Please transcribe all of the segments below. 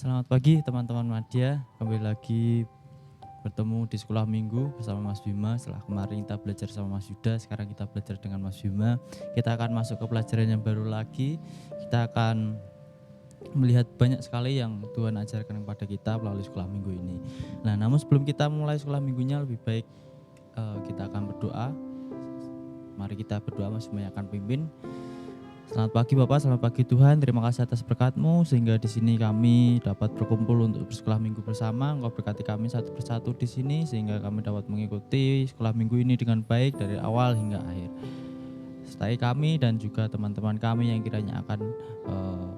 Selamat pagi teman-teman Madya, kembali lagi bertemu di sekolah minggu bersama Mas Bima. Setelah kemarin kita belajar sama Mas Yuda, sekarang kita belajar dengan Mas Bima. Kita akan masuk ke pelajaran yang baru lagi. Kita akan melihat banyak sekali yang Tuhan ajarkan kepada kita melalui sekolah minggu ini. Nah, namun sebelum kita mulai sekolah minggunya, lebih baik kita akan berdoa. Mari kita berdoa, Mas Bima yang akan pimpin. Selamat pagi Bapak, selamat pagi Tuhan. Terima kasih atas berkat-Mu sehingga di sini kami dapat berkumpul untuk bersekolah minggu bersama. Engkau berkati kami satu persatu di sini sehingga kami dapat mengikuti sekolah minggu ini dengan baik dari awal hingga akhir. Sertai kami dan juga teman-teman kami yang kiranya akan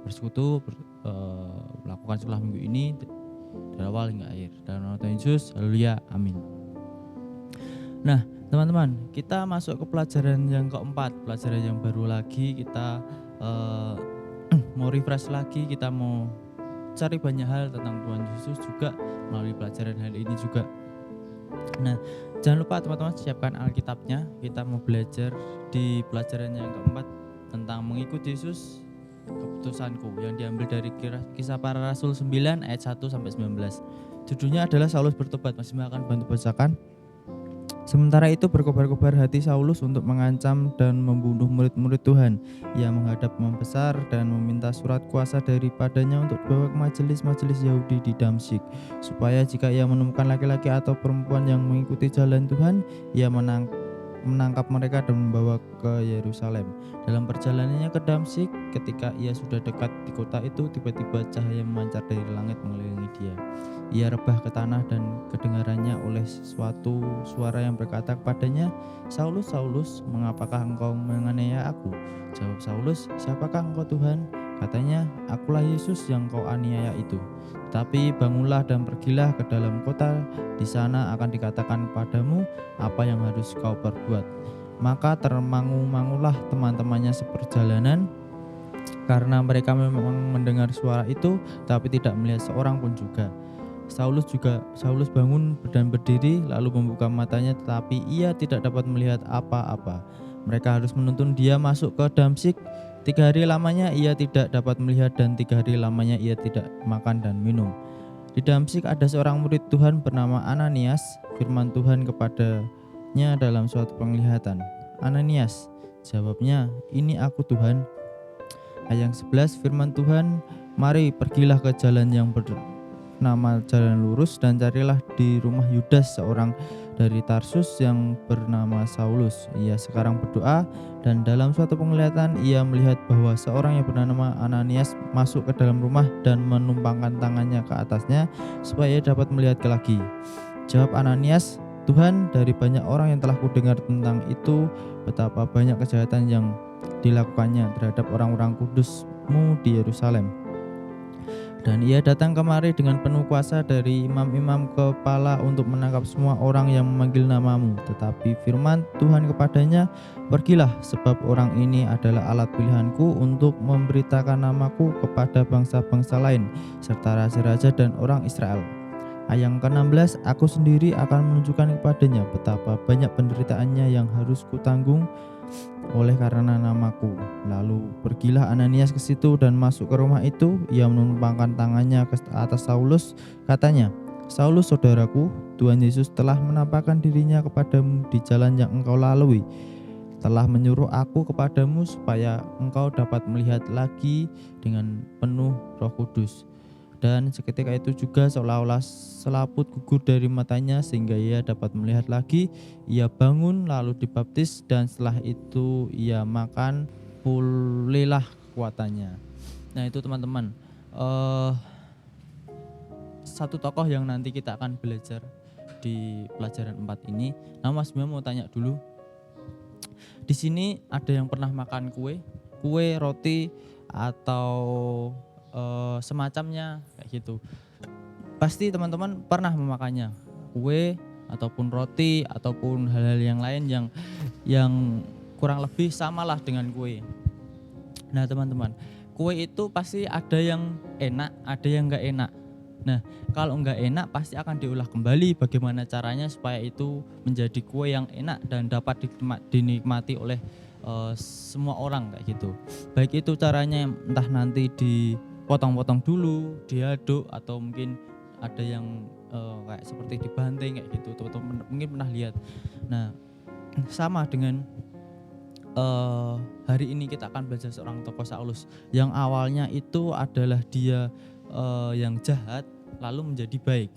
bersekutu melakukan sekolah minggu ini dari awal hingga akhir. Dalam nama Tuhan Yesus, haleluya, amin. Nah, teman-teman, kita masuk ke pelajaran yang keempat, pelajaran yang baru lagi. Kita mau refresh lagi, kita mau cari banyak hal tentang Tuhan Yesus juga melalui pelajaran hal ini juga. Nah, jangan lupa teman-teman siapkan Alkitabnya. Kita mau belajar di pelajaran yang keempat tentang mengikuti Yesus, keputusanku, yang diambil dari Kisah Para Rasul 9 ayat 1 sampai 19. Judulnya adalah Saulus bertobat. Mas Bima akan bantu bacakan. Sementara itu berkobar-kobar hati Saulus untuk mengancam dan membunuh murid-murid Tuhan. Ia menghadap imam besar dan meminta surat kuasa daripadanya untuk dibawa ke majelis-majelis Yahudi di Damsyik, supaya jika ia menemukan laki-laki atau perempuan yang mengikuti jalan Tuhan, ia menangkap mereka dan membawa ke Yerusalem. Dalam perjalanannya ke Damsyik, ketika ia sudah dekat di kota itu, tiba-tiba cahaya memancar dari langit mengelilingi dia. Ia rebah ke tanah dan kedengarannya oleh suatu suara yang berkata kepadanya, "Saulus, Saulus, mengapakah engkau menganiaya aku?" Jawab Saulus, "Siapakah engkau Tuhan?" Katanya, "Akulah Yesus yang kau aniaya itu. Tapi bangunlah dan pergilah ke dalam kota, di sana akan dikatakan padamu apa yang harus kau perbuat." Maka termangu-mangulah teman-temannya seperjalanan, karena mereka memang mendengar suara itu, tapi tidak melihat seorang pun juga. Saulus bangun dan berdiri, lalu membuka matanya, tetapi ia tidak dapat melihat apa-apa. Mereka harus menuntun dia masuk ke Damsyik. 3 hari lamanya ia tidak dapat melihat, dan 3 hari lamanya ia tidak makan dan minum. Di Damsyik ada seorang murid Tuhan bernama Ananias. Firman Tuhan kepadanya dalam suatu penglihatan, "Ananias." Jawabnya, "Ini aku Tuhan." Ayat 11, firman Tuhan, "Mari pergilah ke jalan yang bernama Jalan Lurus dan carilah di rumah Yudas seorang dari Tarsus yang bernama Saulus. Ia sekarang berdoa, dan dalam suatu penglihatan ia melihat bahwa seorang yang bernama Ananias masuk ke dalam rumah dan menumpangkan tangannya ke atasnya supaya ia dapat melihat lagi." Jawab Ananias, "Tuhan, dari banyak orang yang telah kudengar tentang itu, betapa banyak kejahatan yang dilakukannya terhadap orang-orang kudus-Mu di Yerusalem. Dan ia datang kemari dengan penuh kuasa dari imam-imam kepala untuk menangkap semua orang yang memanggil nama-Mu. Tetapi firman Tuhan kepadanya, pergilah, sebab orang ini adalah alat pilihanku untuk memberitakan namaku kepada bangsa-bangsa lain, serta raja-raja dan orang Israel." Ayat ke-16, "Aku sendiri akan menunjukkan kepadanya betapa banyak penderitaannya yang harus kutanggung oleh karena namaku." Lalu pergilah Ananias ke situ dan masuk ke rumah itu. Ia menumpangkan tangannya ke atas Saulus. Katanya, "Saulus, saudaraku, Tuhan Yesus telah menampakkan dirinya kepadamu di jalan yang engkau lalui. Telah menyuruh aku kepadamu supaya engkau dapat melihat lagi dengan penuh Roh Kudus." Dan seketika itu juga seolah-olah selaput gugur dari matanya sehingga ia dapat melihat lagi. Ia bangun lalu dibaptis, dan setelah itu ia makan, pulihlah kekuatannya. Nah, itu teman-teman, satu tokoh yang nanti kita akan belajar di pelajaran 4 ini. Nah, Mas Bima mau tanya dulu, di sini ada yang pernah makan kue, roti, atau semacamnya kayak gitu? Pasti teman-teman pernah memakannya, kue ataupun roti ataupun hal-hal yang lain yang kurang lebih samalah dengan kue. Nah, teman-teman, kue itu pasti ada yang enak, ada yang enggak enak. Nah, kalau enggak enak pasti akan diolah kembali. Bagaimana caranya supaya itu menjadi kue yang enak dan dapat dinikmati oleh semua orang kayak gitu. Baik itu caranya entah nanti dipotong-potong dulu, diaduk, atau mungkin ada yang kayak seperti dibanting kayak gitu. Teman-teman mungkin pernah lihat. Nah, sama dengan hari ini kita akan belajar seorang tokoh Saulus yang awalnya itu adalah dia yang jahat lalu menjadi baik.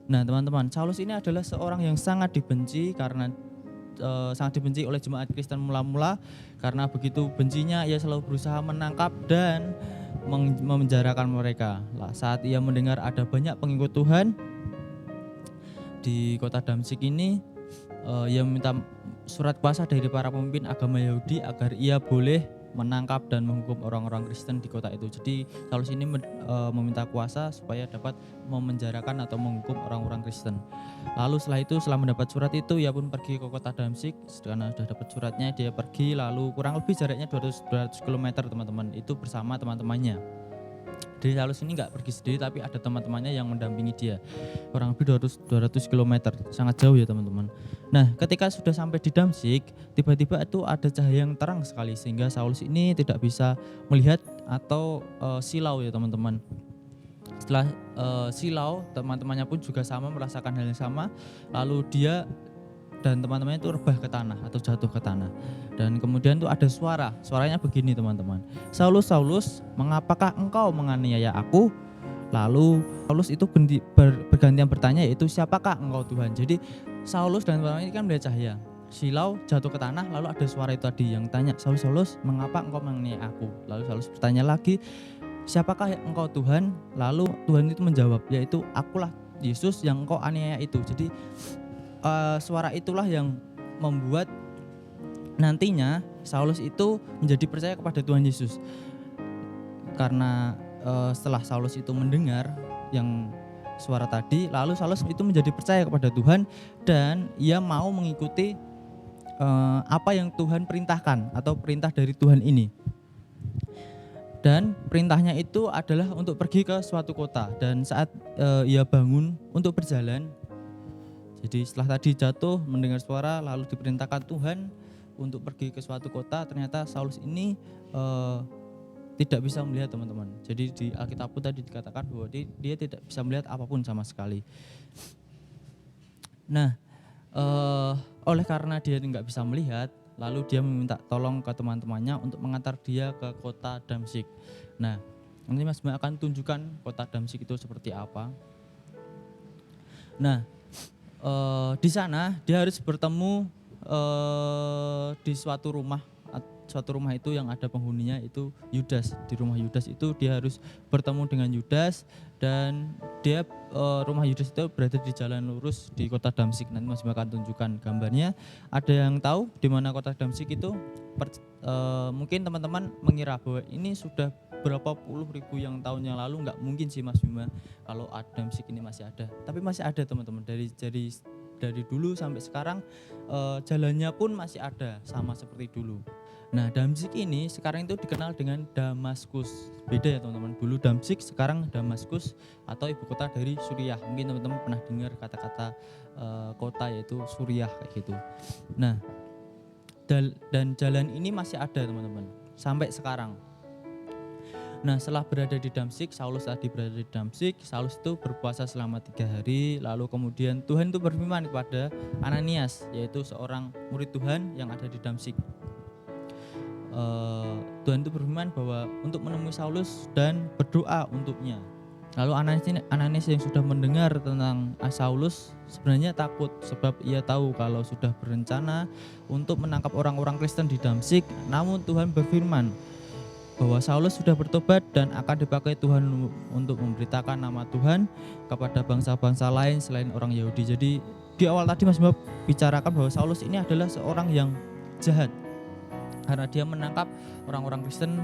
Nah teman-teman, Saulus ini adalah seorang yang sangat dibenci karena sangat dibenci oleh jemaat Kristen mula-mula, karena begitu bencinya ia selalu berusaha menangkap dan memenjarakan mereka. Lah, saat ia mendengar ada banyak pengikut Tuhan di kota Damsyik ini, ia meminta surat kuasa dari para pemimpin agama Yahudi agar ia boleh menangkap dan menghukum orang-orang Kristen di kota itu. Jadi Saulus ini meminta kuasa supaya dapat memenjarakan atau menghukum orang-orang Kristen. Lalu setelah mendapat surat itu, ia pun pergi ke kota Damsyik. Karena sudah dapat suratnya, dia pergi, lalu kurang lebih jaraknya 200 km teman-teman, itu bersama teman-temannya. Jadi Saulus ini nggak pergi sendiri, tapi ada teman-temannya yang mendampingi dia. Kurang lebih 200 km, sangat jauh ya teman-teman. Nah, ketika sudah sampai di Damsyik, tiba-tiba itu ada cahaya yang terang sekali sehingga Saulus ini tidak bisa melihat atau silau ya teman-teman. Setelah silau, teman-temannya pun juga sama merasakan hal yang sama. Lalu dia dan teman-temannya itu rebah ke tanah atau jatuh ke tanah. Dan kemudian tuh ada suaranya begini teman-teman. Saulus, Saulus, mengapakah engkau menganiaya aku? Lalu Saulus itu bergantian bertanya, yaitu siapakah engkau Tuhan? Jadi Saulus dan teman-temannya ini kan melihat cahaya, silau, jatuh ke tanah, lalu ada suara itu tadi yang tanya, Saulus, Saulus, mengapa engkau menganiaya aku? Lalu Saulus bertanya lagi, siapakah engkau Tuhan? Lalu Tuhan itu menjawab, yaitu akulah Yesus yang engkau aniaya itu. Jadi suara itulah yang membuat nantinya Saulus itu menjadi percaya kepada Tuhan Yesus. Karena setelah Saulus itu mendengar yang suara tadi, lalu Saulus itu menjadi percaya kepada Tuhan dan ia mau mengikuti apa yang Tuhan perintahkan atau perintah dari Tuhan ini. Dan perintahnya itu adalah untuk pergi ke suatu kota. Dan saat ia bangun untuk berjalan, jadi setelah tadi jatuh mendengar suara lalu diperintahkan Tuhan untuk pergi ke suatu kota, ternyata Saulus ini tidak bisa melihat teman-teman. Jadi di Alkitab pun tadi dikatakan bahwa dia tidak bisa melihat apapun sama sekali. Nah, oleh karena dia tidak bisa melihat, lalu dia meminta tolong ke teman-temannya untuk mengantar dia ke kota Damsyik. Nah, nanti Mas Bima akan tunjukkan kota Damsyik itu seperti apa. Nah, di sana dia harus bertemu di suatu rumah itu yang ada penghuninya itu Yudas. Di rumah Yudas itu dia harus bertemu dengan Yudas, dan dia rumah Yudas itu berada di jalan lurus di kota Damsyik. Nanti Mas akan tunjukkan gambarnya. Ada yang tahu di mana kota Damsyik itu? Mungkin teman-teman mengira bahwa ini sudah berapa puluh ribu yang tahun yang lalu. Nggak mungkin sih Mas Bima kalau Damsyik ini masih ada. Tapi masih ada teman-teman, dari dulu sampai sekarang jalannya pun masih ada sama seperti dulu. Nah, Damsyik ini sekarang itu dikenal dengan Damaskus. Beda ya teman-teman, dulu Damsyik, sekarang Damaskus atau ibu kota dari Suriah. Mungkin teman-teman pernah dengar kata-kata kota yaitu Suriah kayak gitu. Nah, dan jalan ini masih ada teman-teman sampai sekarang. Nah, setelah berada di Damsyik, Saulus itu berpuasa selama 3 hari. Lalu kemudian Tuhan itu berfirman kepada Ananias, yaitu seorang murid Tuhan yang ada di Damsyik. Tuhan itu berfirman bahwa untuk menemui Saulus dan berdoa untuknya. Lalu Ananias yang sudah mendengar tentang Saulus sebenarnya takut, sebab ia tahu kalau sudah berencana untuk menangkap orang-orang Kristen di Damsyik. Namun Tuhan berfirman bahwa Saulus sudah bertobat dan akan dipakai Tuhan untuk memberitakan nama Tuhan kepada bangsa-bangsa lain selain orang Yahudi. Jadi di awal tadi Mas Bob bicarakan bahwa Saulus ini adalah seorang yang jahat karena dia menangkap orang-orang Kristen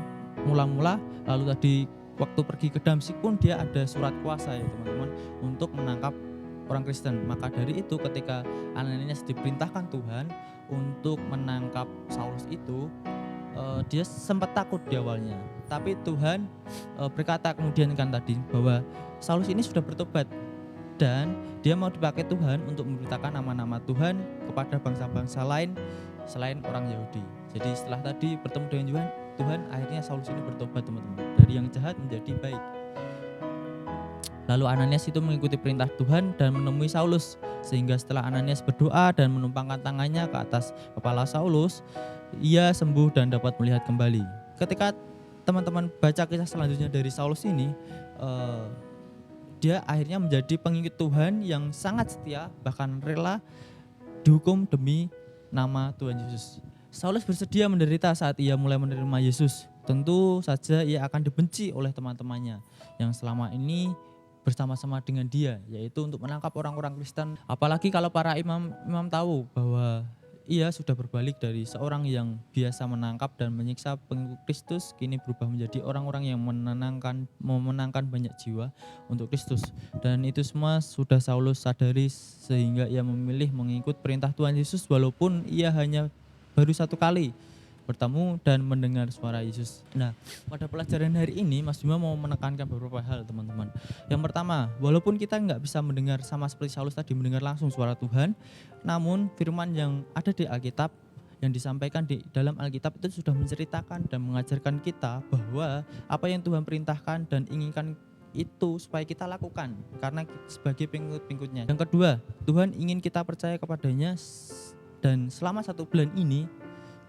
mula-mula. Lalu tadi waktu pergi ke Damsyik pun dia ada surat kuasa ya teman-teman untuk menangkap orang Kristen. Maka dari itu ketika Ananias diperintahkan Tuhan untuk menangkap Saulus itu, dia sempat takut di awalnya. Tapi Tuhan berkata kemudian kan tadi bahwa Saulus ini sudah bertobat dan dia mau dipakai Tuhan untuk memberitakan nama-nama Tuhan kepada bangsa-bangsa lain selain orang Yahudi. Jadi setelah tadi bertemu dengan Tuhan, akhirnya Saulus ini bertobat teman-teman, dari yang jahat menjadi baik. Lalu Ananias itu mengikuti perintah Tuhan dan menemui Saulus, sehingga setelah Ananias berdoa dan menumpangkan tangannya ke atas kepala Saulus, ia sembuh dan dapat melihat kembali. Ketika teman-teman baca kisah selanjutnya dari Saulus ini, dia akhirnya menjadi pengikut Tuhan yang sangat setia, bahkan rela dihukum demi nama Tuhan Yesus. Saulus bersedia menderita saat ia mulai menerima Yesus. Tentu saja ia akan dibenci oleh teman-temannya yang selama ini bersama-sama dengan dia, yaitu untuk menangkap orang-orang Kristen. Apalagi kalau para imam tahu bahwa ia sudah berbalik dari seorang yang biasa menangkap dan menyiksa pengikut Kristus, kini berubah menjadi orang-orang yang memenangkan banyak jiwa untuk Kristus. Dan itu semua sudah Saulus sadari, sehingga ia memilih mengikut perintah Tuhan Yesus walaupun ia hanya baru satu kali bertemu dan mendengar suara Yesus. Nah, pada pelajaran hari ini Mas Bima mau menekankan beberapa hal teman-teman. Yang pertama, walaupun kita nggak bisa mendengar sama seperti Saulus tadi mendengar langsung suara Tuhan, namun firman yang ada di Alkitab, yang disampaikan di dalam Alkitab itu sudah menceritakan dan mengajarkan kita bahwa apa yang Tuhan perintahkan dan inginkan itu supaya kita lakukan karena sebagai pengikut-pengikutnya. Yang kedua, Tuhan ingin kita percaya kepadanya, dan selama 1 bulan ini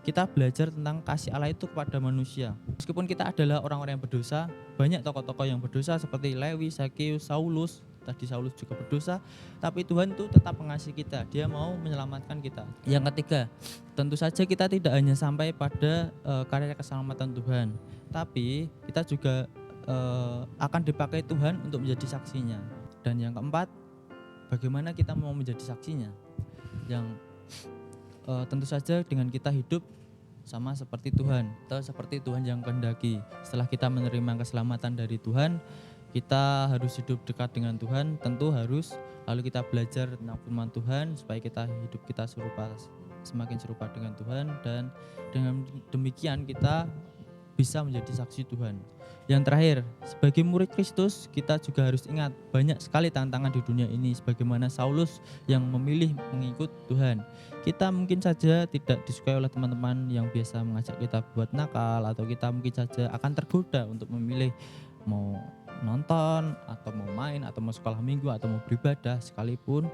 kita belajar tentang kasih Allah itu kepada manusia. Meskipun kita adalah orang-orang yang berdosa, banyak tokoh-tokoh yang berdosa seperti Lewi, Zakeus, Saulus. Tadi Saulus juga berdosa, tapi Tuhan itu tetap mengasihi kita. Dia mau menyelamatkan kita. Yang ketiga, tentu saja kita tidak hanya sampai pada karya keselamatan Tuhan, tapi kita juga akan dipakai Tuhan untuk menjadi saksinya. Dan yang keempat, bagaimana kita mau menjadi saksinya? Yang tentu saja dengan kita hidup sama seperti Tuhan, atau seperti Tuhan yang kehendaki. Setelah kita menerima keselamatan dari Tuhan, kita harus hidup dekat dengan Tuhan, tentu harus. Lalu kita belajar tentang firman Tuhan supaya hidup kita semakin serupa dengan Tuhan, dan dengan demikian kita bisa menjadi saksi Tuhan. Yang terakhir, sebagai murid Kristus, kita juga harus ingat banyak sekali tantangan di dunia ini, sebagaimana Saulus yang memilih mengikut Tuhan. Kita mungkin saja tidak disukai oleh teman-teman yang biasa mengajak kita buat nakal, atau kita mungkin saja akan tergoda untuk memilih mau nonton, atau mau main, atau mau sekolah minggu, atau mau beribadah sekalipun.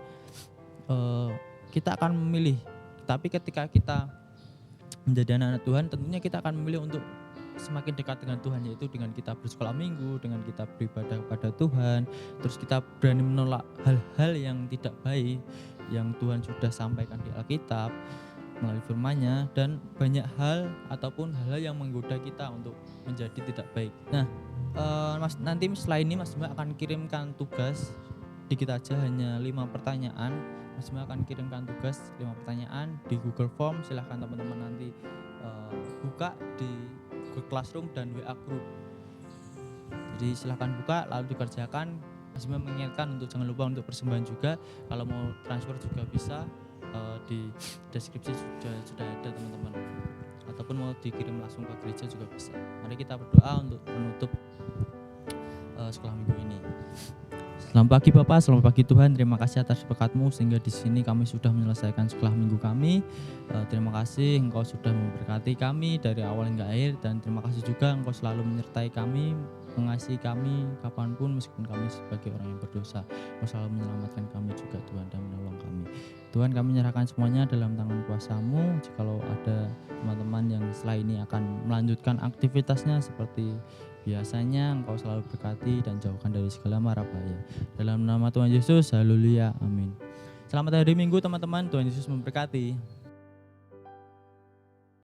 Kita akan memilih. Tapi ketika kita menjadi anak-anak Tuhan, tentunya kita akan memilih untuk semakin dekat dengan Tuhan, yaitu dengan kita bersekolah minggu, dengan kita beribadah kepada Tuhan, terus kita berani menolak hal-hal yang tidak baik yang Tuhan sudah sampaikan di Alkitab melalui firman-Nya, dan banyak hal ataupun hal-hal yang menggoda kita untuk menjadi tidak baik. Nah, nanti setelah ini Mas Bima akan kirimkan tugas, dikit aja hanya 5 pertanyaan. Mas Bima akan kirimkan tugas 5 pertanyaan di Google Form. Silahkan teman-teman nanti buka di Google Classroom dan WA Group. Jadi silahkan buka lalu dikerjakan. Mas Bima mengingatkan untuk jangan lupa untuk persembahan juga. Kalau mau transfer juga bisa, di deskripsi sudah ada teman-teman. Ataupun mau dikirim langsung ke gereja juga bisa. Mari kita berdoa untuk menutup sekolah minggu ini. Selamat pagi Bapak, selamat pagi Tuhan. Terima kasih atas berkat-Mu sehingga di sini kami sudah menyelesaikan sekolah minggu kami. Terima kasih Engkau sudah memberkati kami dari awal hingga akhir, dan terima kasih juga Engkau selalu menyertai kami, mengasihi kami kapanpun meskipun kami sebagai orang yang berdosa. Engkau selalu menyelamatkan kami juga Tuhan, dan menolong kami. Tuhan, kami menyerahkan semuanya dalam tangan kuasa-Mu. Jikalau ada teman-teman yang setelah ini akan melanjutkan aktivitasnya seperti biasanya, Engkau selalu berkati dan jauhkan dari segala mara bahaya. Dalam nama Tuhan Yesus, haleluya, amin. Selamat hari Minggu teman-teman, Tuhan Yesus memberkati.